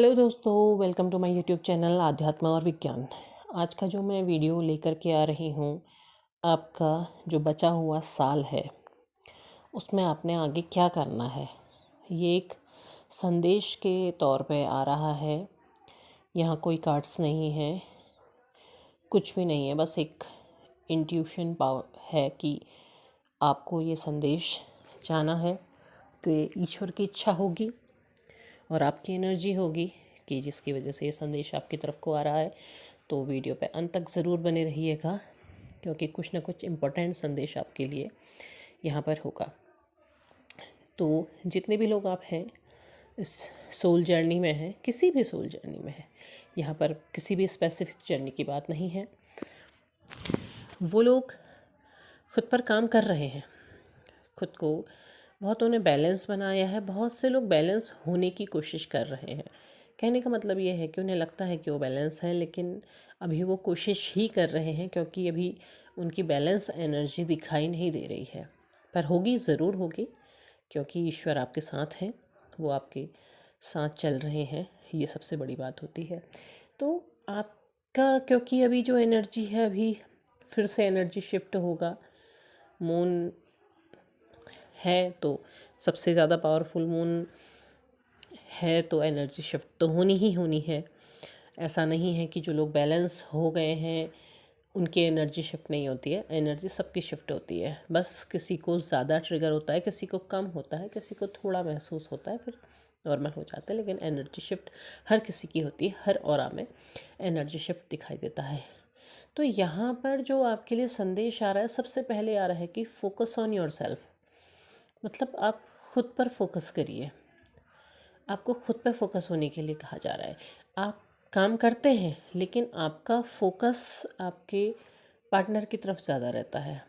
Hello दोस्तों, welcome to my YouTube channel आध्यात्म और विज्ञान। आज का जो मैं वीडियो लेकर के आ रही हूँ, आपका जो बचा हुआ साल है उसमें आपने आगे क्या करना है, ये एक संदेश के तौर पे आ रहा है। यहाँ कोई कार्ड्स नहीं है, कुछ भी नहीं है, बस एक इंट्यूशन पावर है कि आपको ये संदेश जाना है। तो ये ईश्वर की इच्छा होगी और आपकी एनर्जी होगी कि जिसकी वजह से ये संदेश आपकी तरफ को आ रहा है। तो वीडियो पे अंत तक ज़रूर बने रहिएगा, क्योंकि कुछ ना कुछ इम्पोर्टेंट संदेश आपके लिए यहाँ पर होगा। तो जितने भी लोग आप हैं इस सोल जर्नी में हैं, किसी भी सोल जर्नी में है, यहाँ पर किसी भी स्पेसिफिक जर्नी की बात नहीं है। वो लोग खुद पर काम कर रहे हैं, खुद को बहुतों ने बैलेंस बनाया है, बहुत से लोग बैलेंस होने की कोशिश कर रहे हैं। कहने का मतलब ये है कि उन्हें लगता है कि वो बैलेंस है, लेकिन अभी वो कोशिश ही कर रहे हैं, क्योंकि अभी उनकी बैलेंस एनर्जी दिखाई नहीं दे रही है। पर होगी, ज़रूर होगी, क्योंकि ईश्वर आपके साथ हैं, वो आपके साथ चल रहे हैं। ये सबसे बड़ी बात होती है। तो आपका, क्योंकि अभी जो एनर्जी है, अभी फिर से एनर्जी शिफ्ट होगा। मून है तो सबसे ज़्यादा पावरफुल मून है, तो एनर्जी शिफ्ट तो होनी ही होनी है। ऐसा नहीं है कि जो लोग बैलेंस हो गए हैं उनकी एनर्जी शिफ्ट नहीं होती है, एनर्जी सबकी शिफ्ट होती है। बस किसी को ज़्यादा ट्रिगर होता है, किसी को कम होता है, किसी को थोड़ा महसूस होता है, फिर नॉर्मल हो जाता है। लेकिन एनर्जी शिफ्ट हर किसी की होती है, हर ऑरा में एनर्जी शिफ्ट दिखाई देता है। तो यहाँ पर जो आपके लिए संदेश आ रहा है, सबसे पहले आ रहा है कि फोकस ऑन योर सेल्फ। मतलब आप खुद पर फोकस करिए। आपको खुद पर फोकस होने के लिए कहा जा रहा है। आप काम करते हैं, लेकिन आपका फोकस आपके पार्टनर की तरफ ज़्यादा रहता है,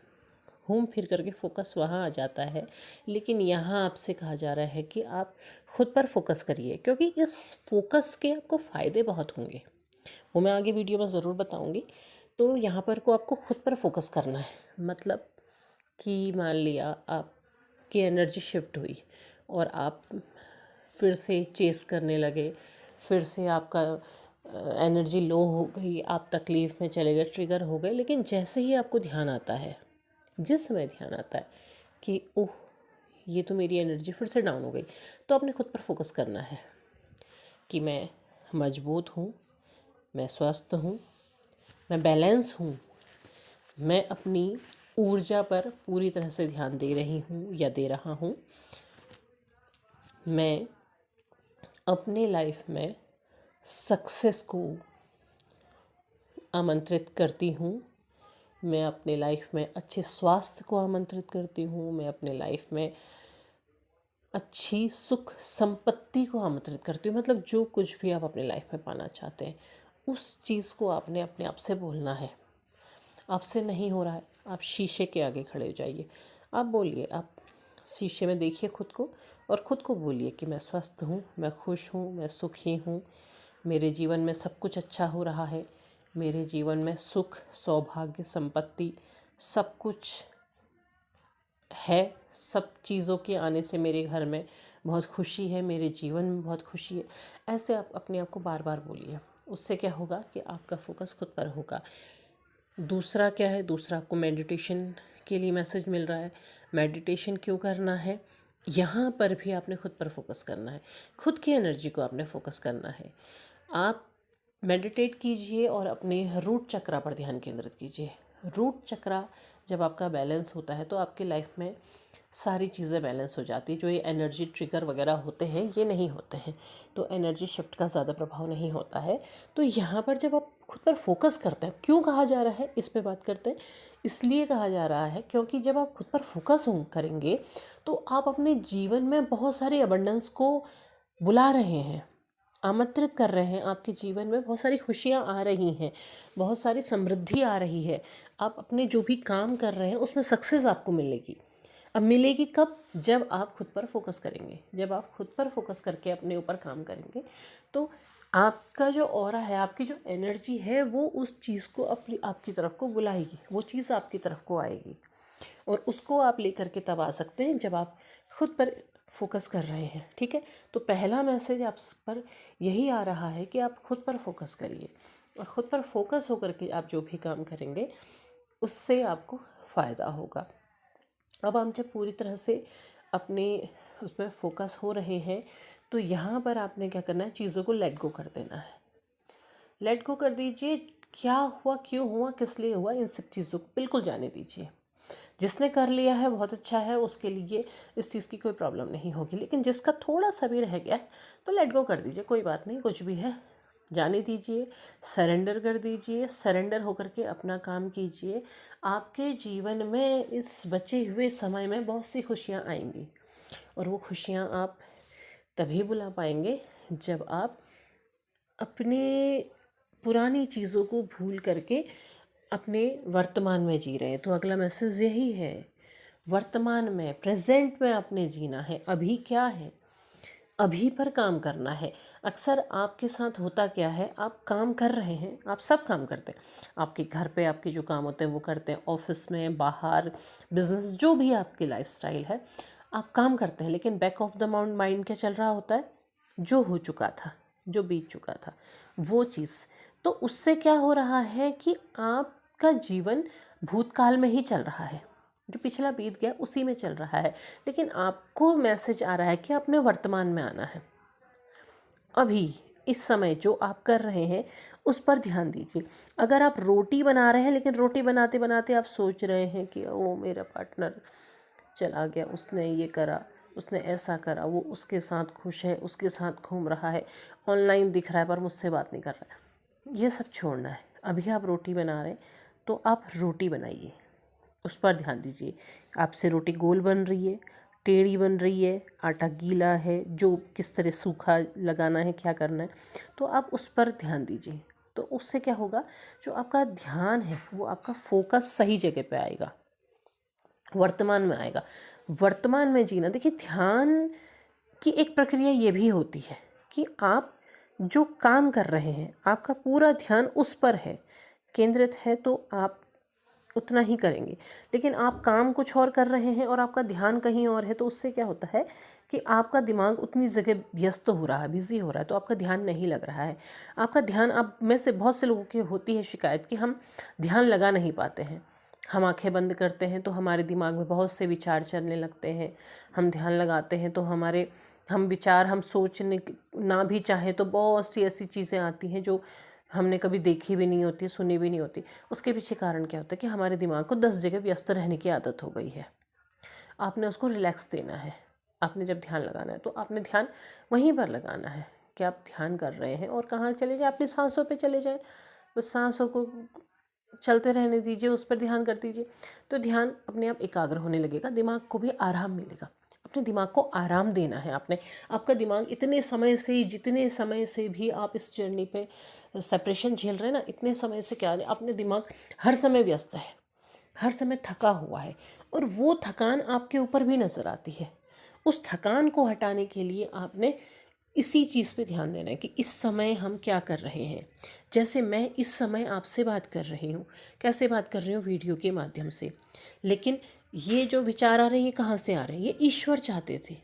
घूम फिर करके फोकस वहाँ आ जाता है। लेकिन यहाँ आपसे कहा जा रहा है कि आप खुद पर फोकस करिए, क्योंकि इस फोकस के आपको फ़ायदे बहुत होंगे, वो मैं आगे वीडियो में ज़रूर बताऊँगी। तो यहाँ पर को आपको खुद पर फोकस करना है। मतलब कि मान लिया आपकी एनर्जी शिफ्ट हुई और आप फिर से चेस करने लगे, फिर से आपका एनर्जी लो हो गई, आप तकलीफ़ में चले गए, ट्रिगर हो गए। लेकिन जैसे ही आपको ध्यान आता है, जिस समय ध्यान आता है कि ओह, ये तो मेरी एनर्जी फिर से डाउन हो गई, तो आपने खुद पर फोकस करना है कि मैं मजबूत हूँ, मैं स्वस्थ हूँ, मैं बैलेंस हूँ, मैं अपनी ऊर्जा पर पूरी तरह से ध्यान दे रही हूँ या दे रहा हूँ। मैं अपने लाइफ में सक्सेस को आमंत्रित करती हूँ, मैं अपने लाइफ में अच्छे स्वास्थ्य को आमंत्रित करती हूँ, मैं अपने लाइफ में अच्छी सुख संपत्ति को आमंत्रित करती हूँ। मतलब जो कुछ भी आप अपने लाइफ में पाना चाहते हैं, उस चीज़ को आपने अपने आप से बोलना है। आपसे नहीं हो रहा है, आप शीशे के आगे खड़े हो जाइए, आप बोलिए, आप शीशे में देखिए खुद को और ख़ुद को बोलिए कि मैं स्वस्थ हूँ, मैं खुश हूँ, मैं सुखी हूँ, मेरे जीवन में सब कुछ अच्छा हो रहा है, मेरे जीवन में सुख, सौभाग्य, संपत्ति सब कुछ है, सब चीज़ों के आने से मेरे घर में बहुत खुशी है, मेरे जीवन में बहुत खुशी है। ऐसे आप अपने आप को बार बार बोलिए। उससे क्या होगा कि आपका फोकस खुद पर होगा। दूसरा क्या है, दूसरा आपको मेडिटेशन के लिए मैसेज मिल रहा है। मेडिटेशन क्यों करना है, यहाँ पर भी आपने खुद पर फोकस करना है, खुद की एनर्जी को आपने फोकस करना है। आप मेडिटेट कीजिए और अपने रूट चक्रा पर ध्यान केंद्रित कीजिए। रूट चक्रा जब आपका बैलेंस होता है तो आपकी लाइफ में सारी चीज़ें बैलेंस हो जाती है। जो ये एनर्जी ट्रिगर वगैरह होते हैं, ये नहीं होते हैं, तो एनर्जी शिफ्ट का ज़्यादा प्रभाव नहीं होता है। तो यहाँ पर जब आप खुद पर फोकस करते हैं, क्यों कहा जा रहा है, इस पे बात करते हैं। इसलिए कहा जा रहा है क्योंकि जब आप खुद पर फोकस करेंगे तो आप अपने जीवन में बहुत सारी अबंडेंस को बुला रहे हैं, आमंत्रित कर रहे हैं। आपके जीवन में बहुत सारी खुशियाँ आ रही हैं, बहुत सारी समृद्धि आ रही है। आप अपने जो भी काम कर रहे हैं उसमें सक्सेस आपको मिलेगी। अब मिलेगी कब, जब आप खुद पर फोकस करेंगे। जब आप खुद पर फोकस करके अपने ऊपर काम करेंगे तो आपका जो ऑरा है, आपकी जो एनर्जी है, वो उस चीज़ को अपनी आपकी तरफ को बुलाएगी, वो चीज़ आपकी तरफ को आएगी। और उसको आप लेकर के तब आ सकते हैं जब आप खुद पर फोकस कर रहे हैं, ठीक है। तो पहला मैसेज आप पर यही आ रहा है कि आप खुद पर फोकस करिए, और ख़ुद पर फोकस होकर के आप जो भी काम करेंगे उससे आपको फ़ायदा होगा। अब हम जब पूरी तरह से अपने उसमें फोकस हो रहे हैं तो यहाँ पर आपने क्या करना है, चीज़ों को लेट गो कर देना है। लेट गो कर दीजिए, क्या हुआ, क्यों हुआ, किस लिए हुआ, इन सब चीज़ों को बिल्कुल जाने दीजिए। जिसने कर लिया है बहुत अच्छा है, उसके लिए इस चीज़ की कोई प्रॉब्लम नहीं होगी। लेकिन जिसका थोड़ा सा भी रह गया है तो लेट गो कर दीजिए, कोई बात नहीं, कुछ भी है जाने दीजिए, सरेंडर कर दीजिए। सरेंडर होकर के अपना काम कीजिए। आपके जीवन में इस बचे हुए समय में बहुत सी खुशियाँ आएंगी, और वो खुशियाँ आप तभी बुला पाएंगे जब आप अपने पुरानी चीज़ों को भूल करके अपने वर्तमान में जी रहे हैं। तो अगला मैसेज यही है, वर्तमान में, प्रेजेंट में आपने जीना है। अभी क्या है, अभी पर काम करना है। अक्सर आपके साथ होता क्या है, आप काम कर रहे हैं, आप सब काम करते हैं, आपके घर पे आपके जो काम होते हैं वो करते हैं, ऑफिस में, बाहर, बिजनेस, जो भी आपकी लाइफस्टाइल है, आप काम करते हैं। लेकिन बैक ऑफ द माइंड क्या चल रहा होता है, जो हो चुका था, जो बीत चुका था, वो चीज़। तो उससे क्या हो रहा है कि आपका जीवन भूतकाल में ही चल रहा है, जो पिछला बीत गया उसी में चल रहा है। लेकिन आपको मैसेज आ रहा है कि आपने वर्तमान में आना है। अभी इस समय जो आप कर रहे हैं उस पर ध्यान दीजिए। अगर आप रोटी बना रहे हैं, लेकिन रोटी बनाते बनाते आप सोच रहे हैं कि ओ मेरा पार्टनर चला गया, उसने ये करा, उसने ऐसा करा, वो उसके साथ खुश है, उसके साथ घूम रहा है, ऑनलाइन दिख रहा है पर मुझसे बात नहीं कर रहा है, ये सब छोड़ना है। अभी आप रोटी बना रहे हैं तो आप रोटी बनाइए, उस पर ध्यान दीजिए। आपसे रोटी गोल बन रही है, टेढ़ी बन रही है, आटा गीला है, जो किस तरह सूखा लगाना है, क्या करना है, तो आप उस पर ध्यान दीजिए। तो उससे क्या होगा, जो आपका ध्यान है वो आपका फोकस सही जगह पे आएगा, वर्तमान में आएगा। वर्तमान में जीना, देखिए ध्यान की एक प्रक्रिया ये भी होती है कि आप जो काम कर रहे हैं आपका पूरा ध्यान उस पर है, केंद्रित है, तो आप उतना ही करेंगे। लेकिन आप काम कुछ और कर रहे हैं और आपका ध्यान कहीं और है, तो उससे क्या होता है कि आपका दिमाग उतनी जगह व्यस्त हो रहा है, बिजी हो रहा है, तो आपका ध्यान नहीं लग रहा है। आपका ध्यान, आप में से बहुत से लोगों की होती है शिकायत कि हम ध्यान लगा नहीं पाते हैं। हम आंखें बंद करते हैं तो हमारे दिमाग में बहुत से विचार चलने लगते हैं। हम ध्यान लगाते हैं तो हम विचार, हम सोचने ना भी चाहें तो बहुत सी ऐसी चीज़ें आती हैं जो हमने कभी देखी भी नहीं होती, सुनी भी नहीं होती। उसके पीछे कारण क्या होता है कि हमारे दिमाग को 10 जगह व्यस्त रहने की आदत हो गई है। आपने उसको रिलैक्स देना है। आपने जब ध्यान लगाना है तो आपने ध्यान वहीं पर लगाना है कि आप ध्यान कर रहे हैं, और कहाँ चले जाए, अपनी सांसों पे चले जाए, बस सांसों को चलते रहने दीजिए, उस पर ध्यान कर दीजिए। तो ध्यान अपने आप एकाग्र होने लगेगा, दिमाग को भी आराम मिलेगा। अपने दिमाग को आराम देना है आपने। आपका दिमाग इतने समय से, जितने समय से भी आप इस जर्नी पे सेपरेशन झेल रहे हैं ना, इतने समय से क्या है, अपने दिमाग हर समय व्यस्त है, हर समय थका हुआ है, और वो थकान आपके ऊपर भी नज़र आती है। उस थकान को हटाने के लिए आपने इसी चीज़ पे ध्यान देना है कि इस समय हम क्या कर रहे हैं। जैसे मैं इस समय आपसे बात कर रही हूँ, कैसे बात कर रही हूँ, वीडियो के माध्यम से। लेकिन ये जो विचार आ रहे हैं ये कहाँ से आ रहे हैं, ये ईश्वर चाहते थे।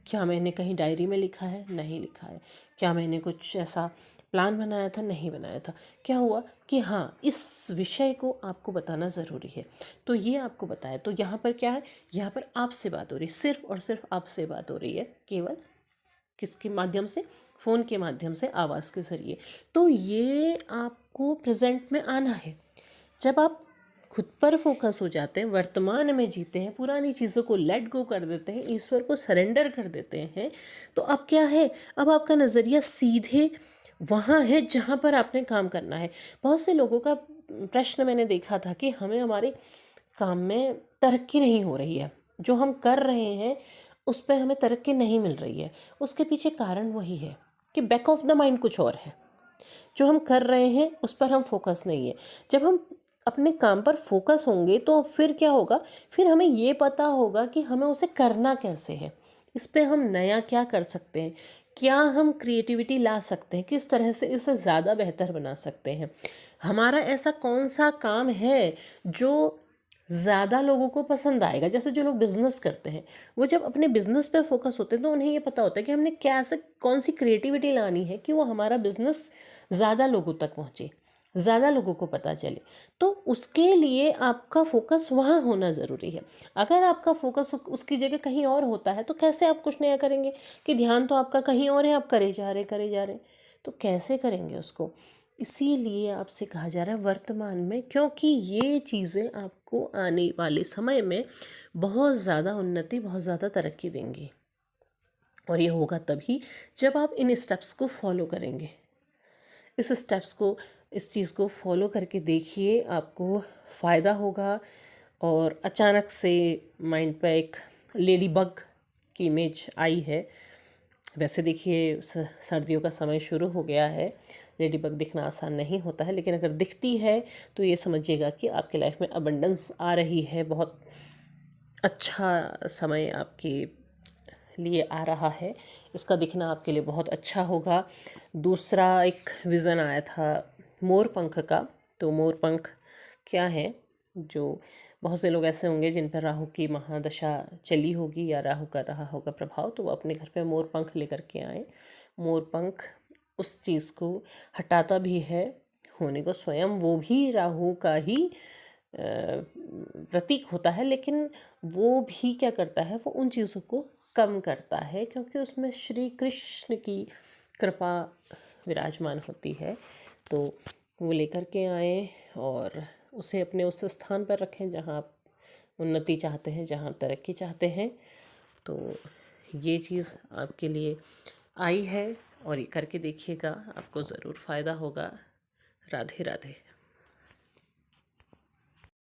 क्या मैंने कहीं डायरी में लिखा है, नहीं लिखा है। क्या मैंने कुछ ऐसा प्लान बनाया था, नहीं बनाया था। क्या हुआ कि हाँ, इस विषय को आपको बताना ज़रूरी है, तो ये आपको बताया। तो यहाँ पर क्या है, यहाँ पर आपसे बात हो रही है, सिर्फ और सिर्फ आपसे बात हो रही है, केवल किसके माध्यम से, फ़ोन के माध्यम से, आवाज़ के ज़रिए। तो ये आपको प्रेजेंट में आना है। जब आप खुद पर फोकस हो जाते हैं, वर्तमान में जीते हैं, पुरानी चीज़ों को लेट गो कर देते हैं, ईश्वर को सरेंडर कर देते हैं, तो अब क्या है, अब आपका नज़रिया सीधे वहाँ है जहाँ पर आपने काम करना है। बहुत से लोगों का प्रश्न मैंने देखा था कि हमें हमारे काम में तरक्की नहीं हो रही है, जो हम कर रहे हैं उस पर हमें तरक्की नहीं मिल रही है। उसके पीछे कारण वही है कि बैक ऑफ द माइंड कुछ और है, जो हम कर रहे हैं उस पर हम फोकस नहीं है। जब हम अपने काम पर फोकस होंगे तो फिर क्या होगा, फिर हमें ये पता होगा कि हमें उसे करना कैसे है, इस पे हम नया क्या कर सकते हैं, क्या हम क्रिएटिविटी ला सकते हैं, किस तरह से इसे ज़्यादा बेहतर बना सकते हैं। हमारा ऐसा कौन सा काम है जो ज़्यादा लोगों को पसंद आएगा। जैसे जो लोग बिज़नेस करते हैं, वो जब अपने बिज़नेस पे फोकस होते हैं तो उन्हें ये पता होता है कि हमने कैसे कौन सी क्रिएटिविटी लानी है कि वो हमारा बिज़नेस ज़्यादा लोगों तक पहुँचे, ज़्यादा लोगों को पता चले। तो उसके लिए आपका फोकस वहाँ होना ज़रूरी है। अगर आपका फोकस उसकी जगह कहीं और होता है तो कैसे आप कुछ नया करेंगे? कि ध्यान तो आपका कहीं और है, आप करे जा रहे हैं, तो कैसे करेंगे उसको? इसीलिए आपसे कहा जा रहा है वर्तमान में, क्योंकि ये चीज़ें आपको आने वाले समय में बहुत ज़्यादा उन्नति, बहुत ज़्यादा तरक्की देंगी। और ये होगा तभी जब आप इन स्टेप्स को फॉलो करेंगे। इस स्टेप्स को, इस चीज़ को फॉलो करके देखिए, आपको फ़ायदा होगा। और अचानक से माइंड पे एक लेडी बग की इमेज आई है। वैसे देखिए सर्दियों का समय शुरू हो गया है, लेडी बग दिखना आसान नहीं होता है, लेकिन अगर दिखती है तो ये समझिएगा कि आपकी लाइफ में अबंडेंस आ रही है, बहुत अच्छा समय आपके लिए आ रहा है। इसका दिखना आपके लिए बहुत अच्छा होगा। दूसरा एक विज़न आया था मोर पंख का। तो मोर पंख क्या है? जो बहुत से लोग ऐसे होंगे जिन पर राहु की महादशा चली होगी या राहु का रहा होगा प्रभाव, तो वो अपने घर पे मोर पंख लेकर के आए। मोर पंख उस चीज़ को हटाता भी है, होने को स्वयं वो भी राहु का ही प्रतीक होता है, लेकिन वो भी क्या करता है, वो उन चीज़ों को कम करता है, क्योंकि उसमें श्री कृष्ण की कृपा विराजमान होती है। तो वो लेकर के आए और उसे अपने उस स्थान पर रखें जहाँ आप उन्नति चाहते हैं, जहाँ आप तरक्की चाहते हैं। तो ये चीज़ आपके लिए आई है और ये करके देखिएगा, आपको ज़रूर फ़ायदा होगा। राधे राधे।